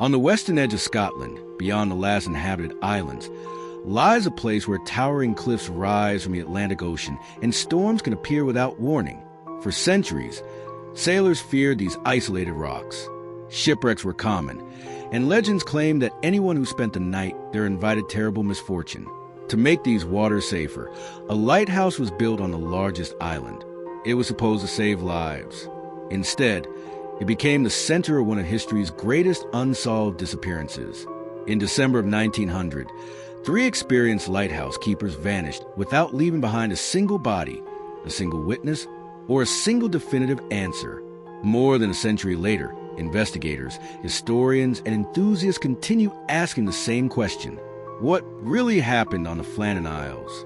On the western edge of Scotland, beyond the last inhabited islands, lies a place where towering cliffs rise from the Atlantic Ocean and storms can appear without warning. For centuries, sailors feared these isolated rocks. Shipwrecks were common, and legends claimed that anyone who spent the night there invited terrible misfortune. To make these waters safer, a lighthouse was built on the largest island. It was supposed to save lives. Instead, it became the center of one of history's greatest unsolved disappearances. In December of 1900, 3 experienced lighthouse keepers vanished without leaving behind a single body, a single witness, or a single definitive answer. More than a century later, investigators, historians, and enthusiasts continue asking the same question: what really happened on the Flannan Isles?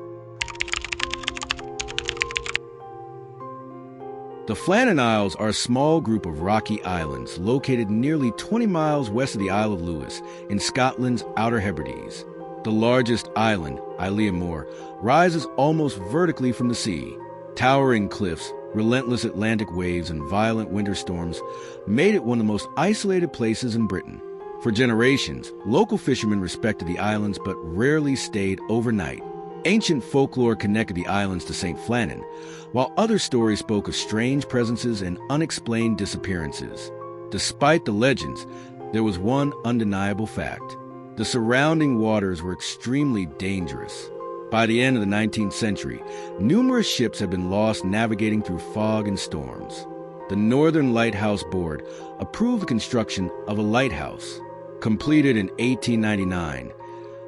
The Flannan Isles are a small group of rocky islands located nearly 20 miles west of the Isle of Lewis in Scotland's Outer Hebrides. The largest island, Eilean Mor, rises almost vertically from the sea. Towering cliffs, relentless Atlantic waves, and violent winter storms made it one of the most isolated places in Britain. For generations, local fishermen respected the islands but rarely stayed overnight. Ancient folklore connected the islands to St. Flannan, while other stories spoke of strange presences and unexplained disappearances. Despite the legends, there was one undeniable fact: the surrounding waters were extremely dangerous. By the end of the 19th century, numerous ships had been lost navigating through fog and storms. The Northern Lighthouse Board approved the construction of a lighthouse. Completed in 1899,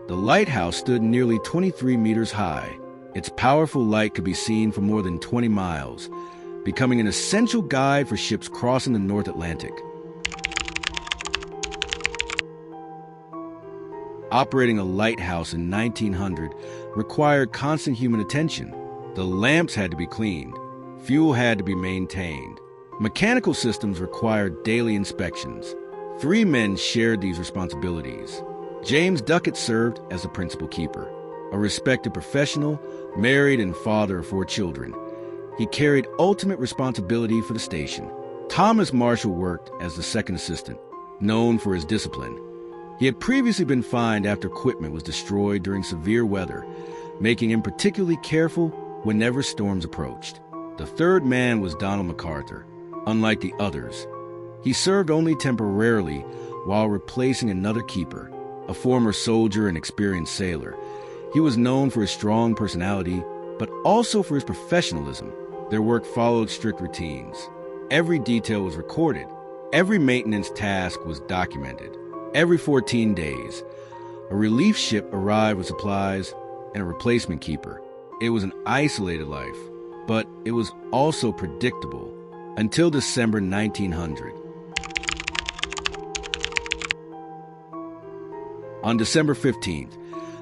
the lighthouse stood nearly 23 meters high. Its powerful light could be seen for more than 20 miles, becoming an essential guide for ships crossing the North Atlantic. Operating a lighthouse in 1900 required constant human attention. The lamps had to be cleaned, fuel had to be maintained. Mechanical systems required daily inspections. 3 men shared these responsibilities. James Ducat served as the principal keeper. A respected professional, married and father of 4 children, he carried ultimate responsibility for the station. Thomas Marshall worked as the second assistant, known for his discipline. He had previously been fined after equipment was destroyed during severe weather, making him particularly careful whenever storms approached. The third man was Donald McArthur. Unlike the others, he served only temporarily while replacing another keeper, a former soldier and experienced sailor. He was known for his strong personality, but also for his professionalism. Their work followed strict routines. Every detail was recorded. Every maintenance task was documented. Every 14 days, a relief ship arrived with supplies and a replacement keeper. It was an isolated life, but it was also predictable until December 1900. On December 15th,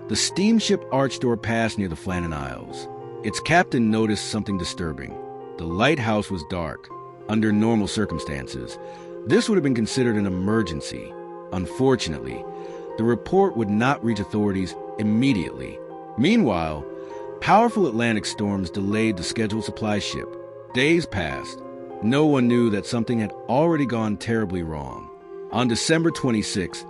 the steamship Archdor passed near the Flannan Isles. Its captain noticed something disturbing. The lighthouse was dark. Under normal circumstances, this would have been considered an emergency. Unfortunately, the report would not reach authorities immediately. Meanwhile, powerful Atlantic storms delayed the scheduled supply ship. Days passed. No one knew that something had already gone terribly wrong. On December 26th,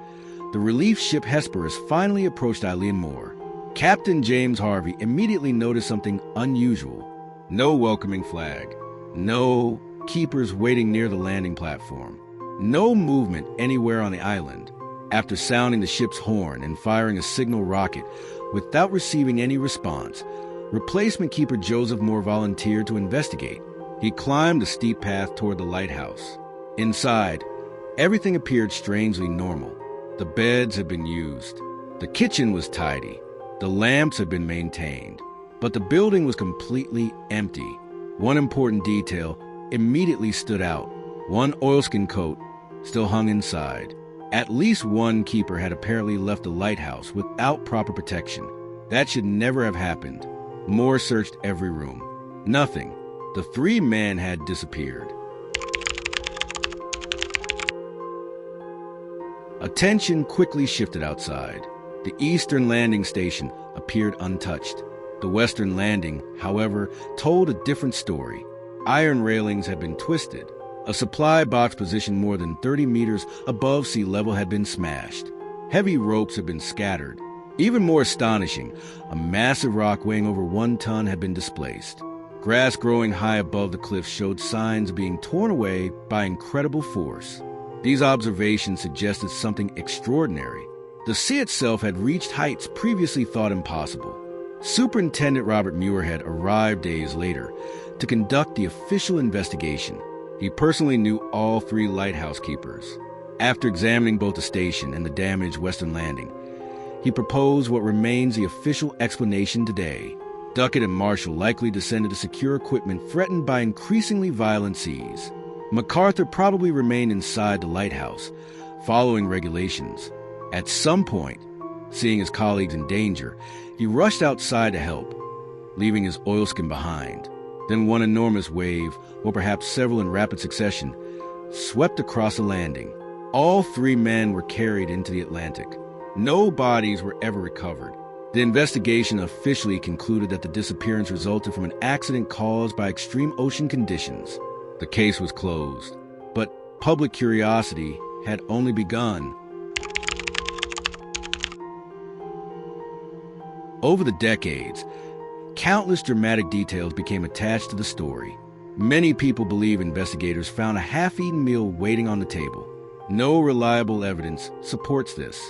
the relief ship Hesperus finally approached Eilean Mor. Captain James Harvey immediately noticed something unusual. No welcoming flag. No keepers waiting near the landing platform. No movement anywhere on the island. After sounding the ship's horn and firing a signal rocket without receiving any response, replacement keeper Joseph Moore volunteered to investigate. He climbed the steep path toward the lighthouse. Inside, everything appeared strangely normal. The beds had been used. The kitchen was tidy. The lamps had been maintained. But the building was completely empty. One important detail immediately stood out. One oilskin coat still hung inside. At least one keeper had apparently left the lighthouse without proper protection. That should never have happened. Moore searched every room. Nothing. The 3 men had disappeared. Attention quickly shifted outside. The eastern landing station appeared untouched. The western landing, however, told a different story. Iron railings had been twisted. A supply box positioned more than 30 meters above sea level had been smashed. Heavy ropes had been scattered. Even more astonishing, a massive rock weighing over 1 ton had been displaced. Grass growing high above the cliff showed signs of being torn away by incredible force. These observations suggested something extraordinary. The sea itself had reached heights previously thought impossible. Superintendent Robert Muirhead arrived days later to conduct the official investigation. He personally knew all 3 lighthouse keepers. After examining both the station and the damaged western landing, he proposed what remains the official explanation today. Ducat and Marshall likely descended to secure equipment threatened by increasingly violent seas. McArthur probably remained inside the lighthouse, following regulations. At some point, seeing his colleagues in danger, he rushed outside to help, leaving his oilskin behind. Then one enormous wave, or perhaps several in rapid succession, swept across the landing. All 3 men were carried into the Atlantic. No bodies were ever recovered. The investigation officially concluded that the disappearance resulted from an accident caused by extreme ocean conditions. The case was closed, but public curiosity had only begun. Over the decades, countless dramatic details became attached to the story. Many people believe investigators found a half-eaten meal waiting on the table. No reliable evidence supports this.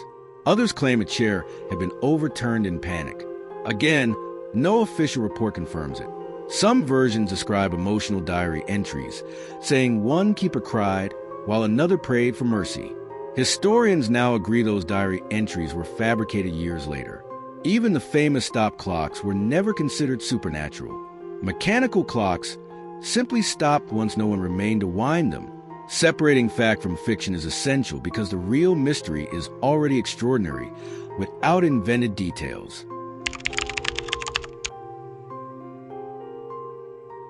Others claim a chair had been overturned in panic. Again, no official report confirms it. Some versions describe emotional diary entries, saying one keeper cried while another prayed for mercy. Historians now agree those diary entries were fabricated years later. Even the famous stop clocks were never considered supernatural. Mechanical clocks simply stopped once no one remained to wind them. Separating fact from fiction is essential because the real mystery is already extraordinary without invented details.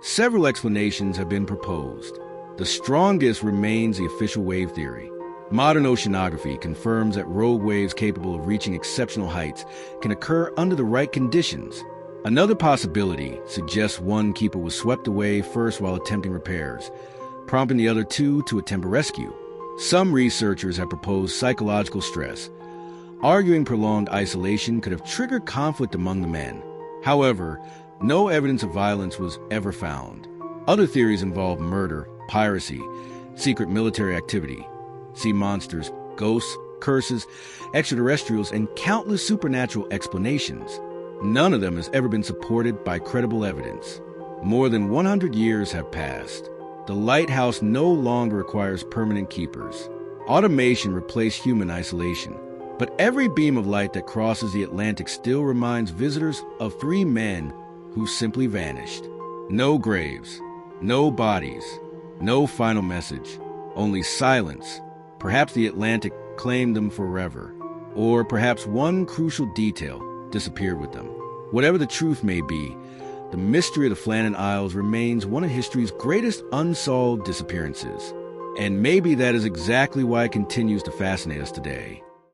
Several explanations have been proposed. The strongest remains the official wave theory. Modern oceanography confirms that rogue waves capable of reaching exceptional heights can occur under the right conditions. Another possibility suggests one keeper was swept away first while attempting repairs, prompting the other 2 to attempt a rescue. Some researchers have proposed psychological stress, arguing prolonged isolation could have triggered conflict among the men. However, no evidence of violence was ever found. Other theories involve murder, piracy, secret military activity, sea monsters, ghosts, curses, extraterrestrials, and countless supernatural explanations. None of them has ever been supported by credible evidence. More than 100 years have passed. The lighthouse no longer requires permanent keepers. Automation replaced human isolation. But every beam of light that crosses the Atlantic still reminds visitors of 3 men who simply vanished. No graves, no bodies, no final message, only silence. Perhaps the Atlantic claimed them forever, or perhaps one crucial detail disappeared with them. Whatever the truth may be, the mystery of the Flannan Isles remains one of history's greatest unsolved disappearances. And maybe that is exactly why it continues to fascinate us today.